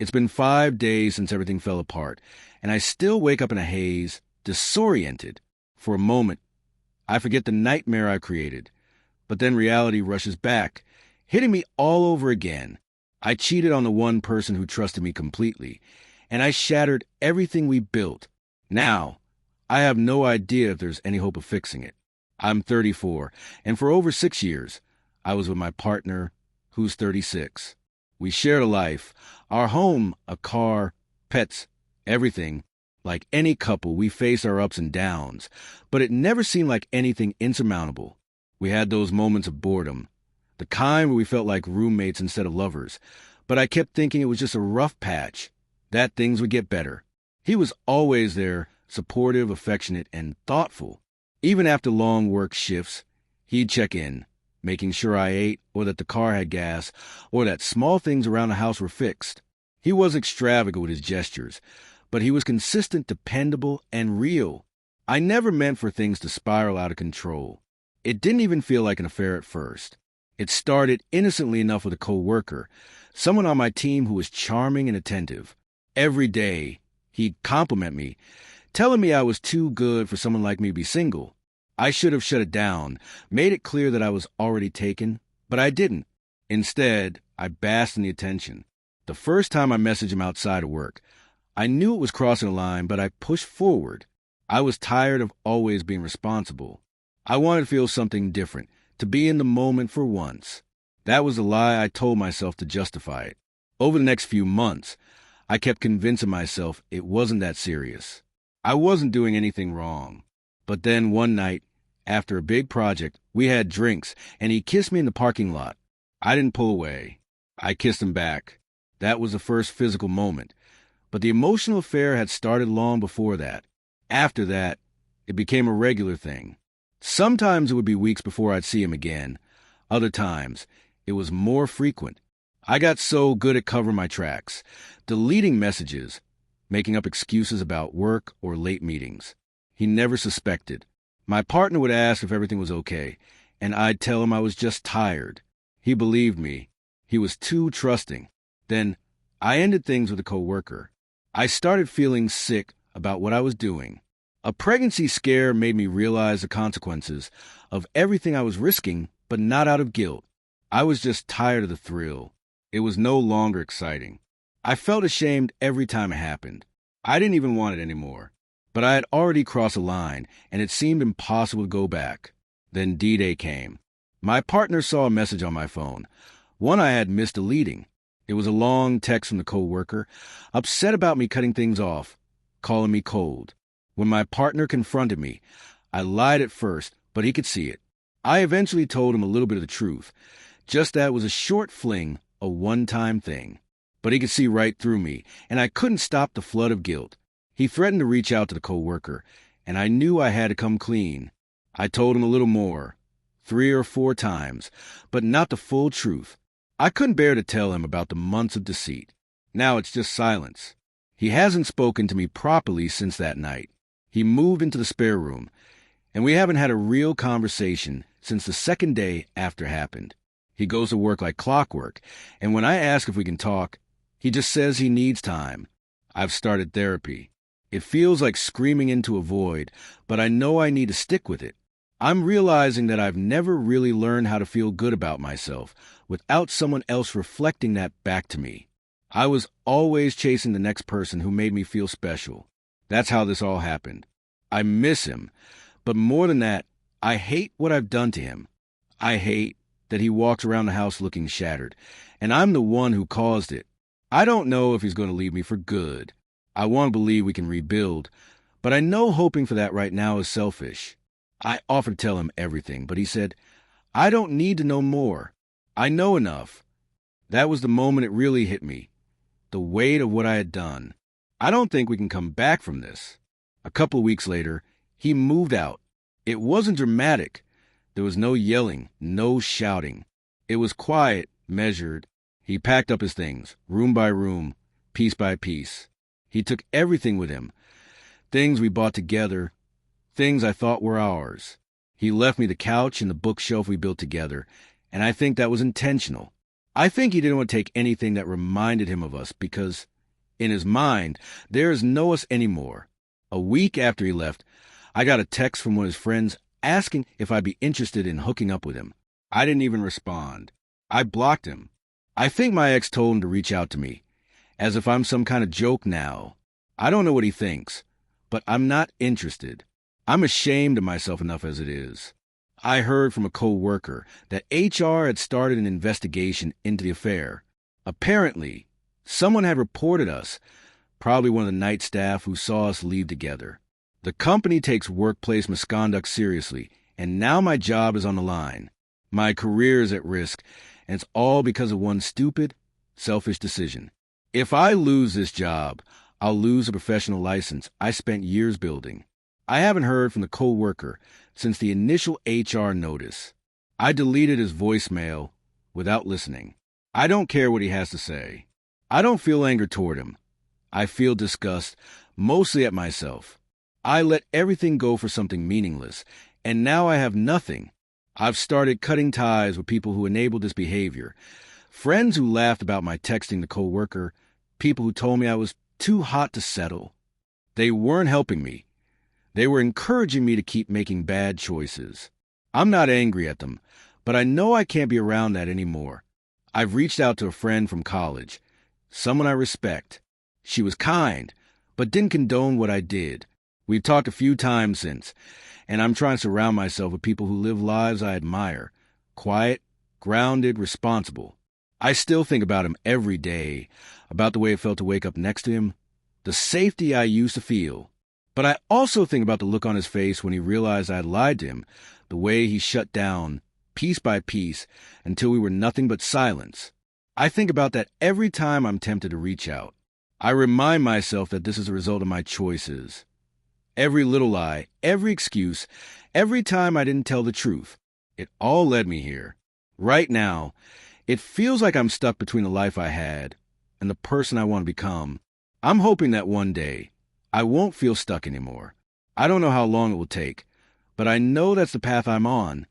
It's been 5 days since everything fell apart, and I still wake up in a haze, disoriented. For a moment, I forget the nightmare I created, but then reality rushes back, hitting me all over again. I cheated on the one person who trusted me completely, and I shattered everything we built. Now, I have no idea if there's any hope of fixing it. I'm 34, and for over 6 years, I was with my partner, who's 36. We shared a life, our home, a car, pets, everything. Like any couple, we faced our ups and downs, but it never seemed like anything insurmountable. We had those moments of boredom, the kind where we felt like roommates instead of lovers, but I kept thinking it was just a rough patch, that things would get better. He was always there, supportive, affectionate, and thoughtful. Even after long work shifts, he'd check in, making sure I ate, or that the car had gas, or that small things around the house were fixed. He was extravagant with his gestures, but he was consistent, dependable, and real. I never meant for things to spiral out of control. It didn't even feel like an affair at first. It started innocently enough with a co-worker, someone on my team who was charming and attentive. Every day, he'd compliment me, telling me I was too good for someone like me to be single. I should have shut it down, made it clear that I was already taken, but I didn't. Instead, I basked in the attention. The first time I messaged him outside of work, I knew it was crossing a line, but I pushed forward. I was tired of always being responsible. I wanted to feel something different, to be in the moment for once. That was the lie I told myself to justify it. Over the next few months, I kept convincing myself it wasn't that serious. I wasn't doing anything wrong. But then one night, after a big project, we had drinks, and he kissed me in the parking lot. I didn't pull away. I kissed him back. That was the first physical moment. But the emotional affair had started long before that. After that, it became a regular thing. Sometimes it would be weeks before I'd see him again. Other times, it was more frequent. I got so good at covering my tracks, deleting messages, making up excuses about work or late meetings. He never suspected. My partner would ask if everything was okay, and I'd tell him I was just tired. He believed me. He was too trusting. Then I ended things with a coworker. I started feeling sick about what I was doing. A pregnancy scare made me realize the consequences of everything I was risking, but not out of guilt. I was just tired of the thrill. It was no longer exciting. I felt ashamed every time it happened. I didn't even want it anymore. But I had already crossed a line, and it seemed impossible to go back. Then D-Day came. My partner saw a message on my phone, one I had missed deleting. It was a long text from the coworker, upset about me cutting things off, calling me cold. When my partner confronted me, I lied at first, but he could see it. I eventually told him a little bit of the truth, just that it was a short fling, a one-time thing. But he could see right through me, and I couldn't stop the flood of guilt. He threatened to reach out to the coworker, and I knew I had to come clean. I told him a little more, 3 or 4 times, but not the full truth. I couldn't bear to tell him about the months of deceit. Now it's just silence. He hasn't spoken to me properly since that night. He moved into the spare room, and we haven't had a real conversation since the second day after it happened. He goes to work like clockwork, and when I ask if we can talk, he just says he needs time. I've started therapy. It feels like screaming into a void, but I know I need to stick with it. I'm realizing that I've never really learned how to feel good about myself without someone else reflecting that back to me. I was always chasing the next person who made me feel special. That's how this all happened. I miss him, but more than that, I hate what I've done to him. I hate that he walks around the house looking shattered, and I'm the one who caused it. I don't know if he's going to leave me for good. I want to believe we can rebuild, but I know hoping for that right now is selfish. I offered to tell him everything, but he said, I don't need to know more. I know enough. That was the moment it really hit me, the weight of what I had done. I don't think we can come back from this. A couple of weeks later, he moved out. It wasn't dramatic. There was no yelling, no shouting. It was quiet, measured. He packed up his things, room by room, piece by piece. He took everything with him, things we bought together, things I thought were ours. He left me the couch and the bookshelf we built together, and I think that was intentional. I think he didn't want to take anything that reminded him of us because In his mind, there is no us anymore. A week after he left, I got a text from one of his friends asking if I'd be interested in hooking up with him. I didn't even respond. I blocked him. I think my ex told him to reach out to me, as if I'm some kind of joke now. I don't know what he thinks, but I'm not interested. I'm ashamed of myself enough as it is. I heard from a co-worker that HR had started an investigation into the affair. Apparently, someone had reported us, probably one of the night staff who saw us leave together. The company takes workplace misconduct seriously, and now my job is on the line. My career is at risk, and it's all because of one stupid, selfish decision. If I lose this job, I'll lose a professional license I spent years building. I haven't heard from the co-worker since the initial HR notice. I deleted his voicemail without listening. I don't care what he has to say. I don't feel anger toward him. I feel disgust, mostly at myself. I let everything go for something meaningless, and now I have nothing. I've started cutting ties with people who enabled this behavior. Friends who laughed about my texting the co-worker, people who told me I was too hot to settle. They weren't helping me. They were encouraging me to keep making bad choices. I'm not angry at them, but I know I can't be around that anymore. I've reached out to a friend from college, someone I respect. She was kind, but didn't condone what I did. We've talked a few times since, and I'm trying to surround myself with people who live lives I admire. Quiet, grounded, responsible. I still think about him every day, about the way it felt to wake up next to him, the safety I used to feel. But I also think about the look on his face when he realized I had lied to him, the way he shut down, piece by piece, until we were nothing but silence. I think about that every time I'm tempted to reach out. I remind myself that this is a result of my choices. Every little lie, every excuse, every time I didn't tell the truth, it all led me here. Right now, it feels like I'm stuck between the life I had and the person I want to become. I'm hoping that one day, I won't feel stuck anymore. I don't know how long it will take, but I know that's the path I'm on.